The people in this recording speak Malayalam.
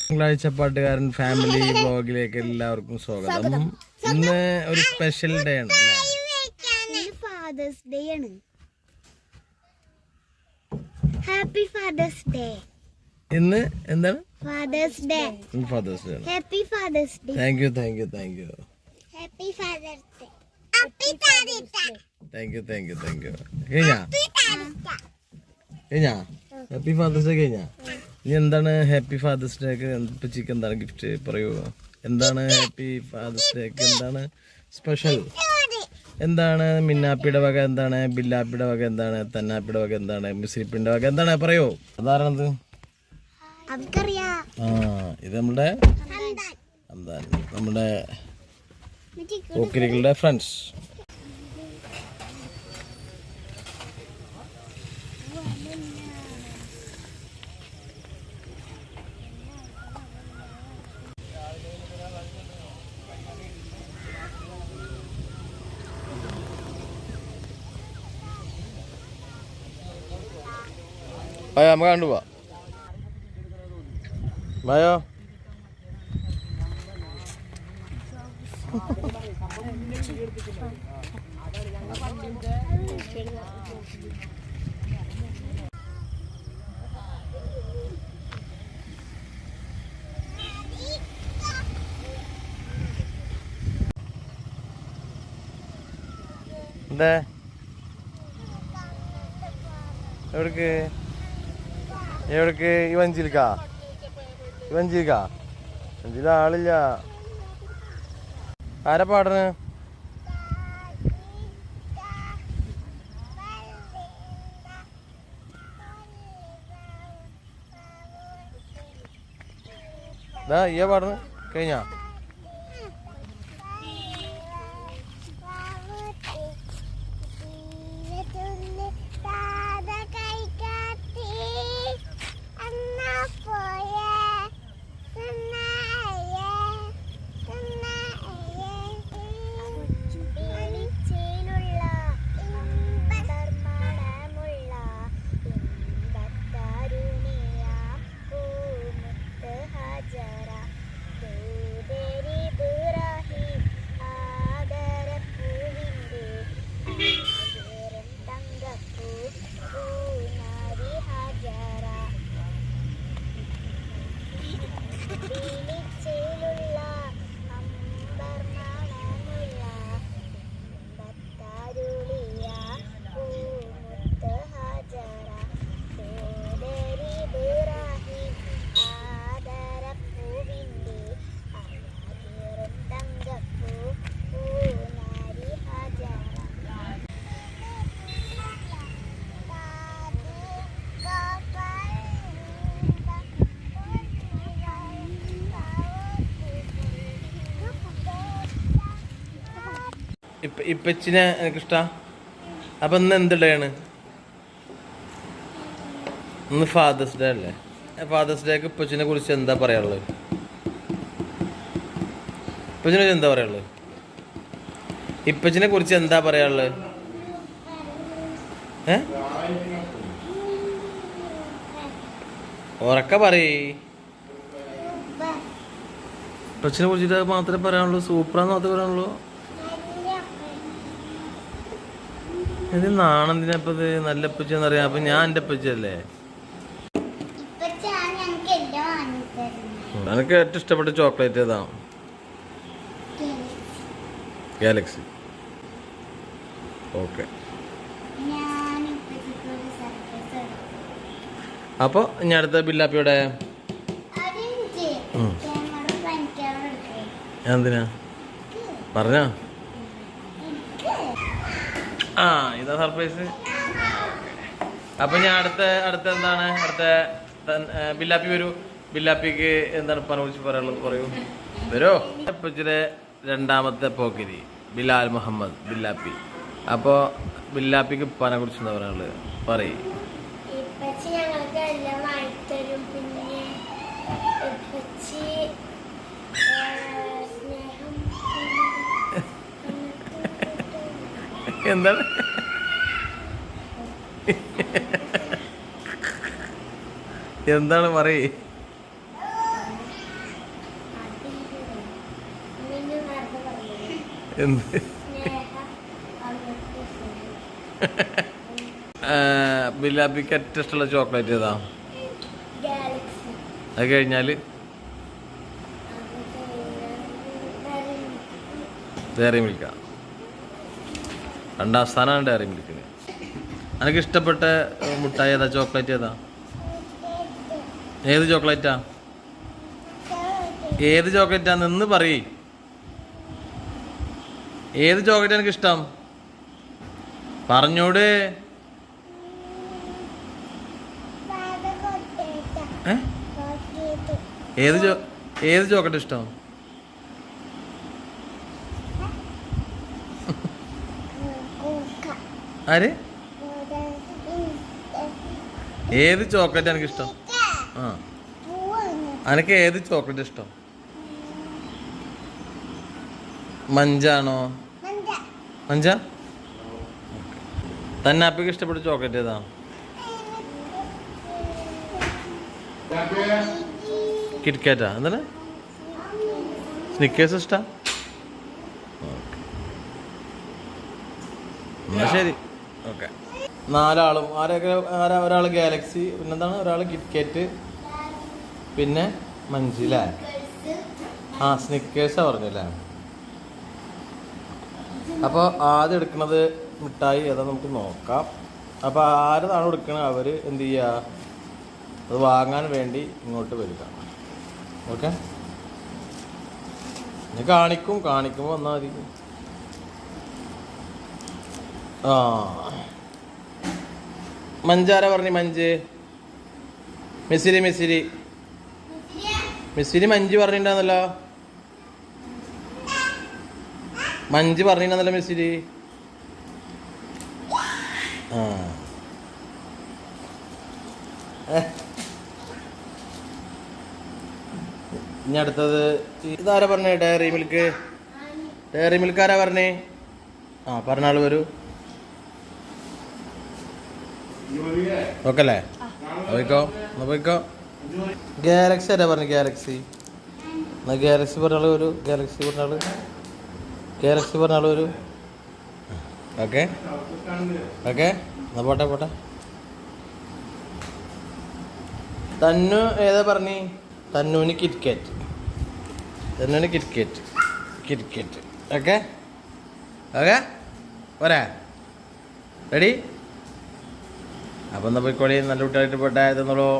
തിങ്കളാഴ്ച പാട്ടുകാരൻ ഫാമിലി വ്ലോഗിലേക്ക് എല്ലാവർക്കും സ്വാഗതം. ഇന്ന് ഒരു സ്പെഷ്യൽ ഡേ ആണ് അല്ലേ? ഫാദേഴ്സ് ഡേ ആണ്. Happy father's day. ഇന്ന് എന്താണ്? Father's day. Father's day. Happy father's day. Thank you. Happy father's day. Happy father's day. Thank you. കഴിഞ്ഞാ ഹാപ്പി ഫാദേഴ്സ് ഡേ കഴിഞ്ഞാ? ഇനി എന്താണ് ഹാപ്പി ഫാദേഴ്സ് ഡേക്ക് ഇപ്പച്ചിക്ക് എന്താണ് ഗിഫ്റ്റ് പറയൂ? എന്താണ് ഹാപ്പി ഫാദേഴ്സ് ഡേക്ക് എന്താണ് സ്പെഷ്യൽ? എന്താണ് മിന്നാപ്പിയുടെ വക, എന്താണ് ബില്ലാപ്പിയുടെ വക, എന്താണ് തന്നാപ്പിയുടെ വക, എന്താണ് മിസ്രിപ്പിന്റെ വക, എന്താണ് പറയൂ? അതാരണത്? ഇത് നമ്മുടെ നമ്മുടെ പോക്കിരികളുടെ ഫ്രണ്ട്സ്. അയ്യോ നമുക്ക് കണ്ടുപോവാ. വായോ. എന്താ എവിടേക്ക് ഈ വഞ്ചിയിലേക്കാ? വഞ്ചിയിൽ ആളില്ല. ആരാ പാടണ്? ഈയ പാടണ് കഴിഞ്ഞാ? ഇപ്പച്ചിനെ എനിക്കിഷ്ടാ. അപ്പൊ ഇന്ന് എന്ത് ഡേ ആണ്? ഇന്ന് ഫാദേഴ്സ് ഡേ അല്ലേ? ഫാദേഴ്സ് ഡേക്ക് ഇപ്പച്ചിനെ കുറിച്ച് എന്താ പറയാനുള്ളത്? ഇപ്പച്ചിനെ കുറിച്ച് എന്താ പറയാനുള്ളത്? ഇപ്പച്ചിനെ കുറിച്ച് എന്താ പറയാനുള്ളത്? ഉറക്ക പറയ്. ഇപ്പച്ചിനെ കുറിച്ചിട്ട് മാത്രമേ പറയാനുള്ളൂ? സൂപ്പറാന്ന് മാത്രമേ പറയാനുള്ളൂ? ഇത് നാണെന്തിനപ്പത്? നല്ല ഉപ്പച്ചെന്ന് അറിയാം. അപ്പൊ ഞാൻ എന്റെ ഉപ്പച്ചല്ലേ? എനിക്ക് ഏറ്റവും ഇഷ്ടപ്പെട്ട ചോക്ലേറ്റ് ഏതാ? ഗാലക്സി. ഓക്കെ. അപ്പൊ ഞാൻ അടുത്ത ബില്ലാപ്പിയുടെ എന്തിനാ പറഞ്ഞ? ഇതാ സർപ്രൈസ്. അപ്പൊ ഞാൻ അടുത്ത എന്താണ്? അടുത്ത ബില്ലാപ്പി വരൂ. ബില്ലാപ്പിക്ക് എന്താണ് ഉപ്പാനെ കുറിച്ച് പറയാനുള്ളത് പറയൂ. വരോ. ഇപ്പച്ചിലെ രണ്ടാമത്തെ പോക്കിരി ബിലാൽ മുഹമ്മദ് ബില്ലാപ്പി. അപ്പൊ ബില്ലാപ്പിക്ക് ഉപ്പാനെ കുറിച്ച് എന്താ പറയാനുള്ളത് പറയ്. എന്താണ്? എന്താണ് പറയ്. എന്ത് ബിലാപ്പിക്ക് ഏറ്റവും ഇഷ്ടമുള്ള ചോക്ലേറ്റ് ഏതാ? അത് കഴിഞ്ഞാൽ ഡയറി മിൽക്കാ. രണ്ടാം സ്ഥാനമാണ് ഡയറി മിൽക്കിന്. എനിക്ക് ഇഷ്ടപ്പെട്ട മുട്ടായി ഏതാ? ചോക്ലേറ്റ് ഏതാ? ഏത് ചോക്ലേറ്റാ? ഏത് ചോക്ലേറ്റാ? നിന്ന് പറയ്. ഏത് ചോക്ലേറ്റ് എനിക്ക് ഇഷ്ടം? പറഞ്ഞോട്. ഏത് ചോക്ലേറ്റ് ഇഷ്ടം? ആര്? ഏത് ചോക്ലേറ്റ് എനിക്ക് ഇഷ്ടം? ആ, എനിക്ക് ഏത് ചോക്ലേറ്റ് ഇഷ്ടം? മഞ്ചാണോ? മഞ്ച. തന്നാപ്പിക്ക് ഇഷ്ടപ്പെട്ട ചോക്ലേറ്റ് ഏതാ? കിറ്റ്കാറ്റാ? എന്താണ്? സ്നിക്കേഴ്സ് ഇഷ്ടം? എന്നാ ശരി, ഓക്കെ. നാലാളും ആരൊക്കെ? ഒരാൾ ഗാലക്സി, പിന്നെന്താണ്? ഒരാൾ കിറ്റ്കാറ്റ്, പിന്നെ മഞ്ചില്ലേ? ആ, സ്നിക്കേഴ്സാ പറഞ്ഞല്ലേ. അപ്പോൾ ആദ്യം എടുക്കുന്നത് മിഠായി ഏതാ നമുക്ക് നോക്കാം. അപ്പോൾ ആരതാണ് എടുക്കണത് അവർ എന്ത് ചെയ്യുക? അത് വാങ്ങാൻ വേണ്ടി ഇങ്ങോട്ട് വരിക. ഓക്കെ, ഞാൻ കാണിക്കുമ്പോൾ വന്നാൽ മതി. ആ, മഞ്ചാര പറഞ്ഞു. മഞ്ച് മിസ്സിരി മഞ്ച് പറഞ്ഞിട്ടുണ്ടാന്നല്ലോ. മഞ്ച് പറഞ്ഞിട്ടുണ്ടല്ലോ മിസ്സിരി. ആ, ഇനി അടുത്തത് ഇതാരാ പറഞ്ഞേ? ഡയറി മിൽക്ക് ആരാ പറഞ്ഞേ? ആ, പറഞ്ഞാൾ വരൂ. ഓക്കെ അല്ലേ? പോയിക്കോ. ഗാലക്സി ആരാ പറഞ്ഞു? ഗാലക്സി. എന്നാ ഗാലക്സി പറഞ്ഞാൾ വരൂ. ഗാലക്സി പറഞ്ഞാൾ വരൂ. ഓക്കെ, എന്നാ പോട്ടെ. തന്നു ഏതാ പറഞ്ഞേ? തന്നൂന് കിറ്റ്കാറ്റ്. ഓക്കെ പോരാ? റെഡി? അപ്പം എന്നാ പോയിക്കോളി. നല്ല കുട്ടിയായിട്ട് പോട്ടെ. ഇതെന്നുള്ളൂ.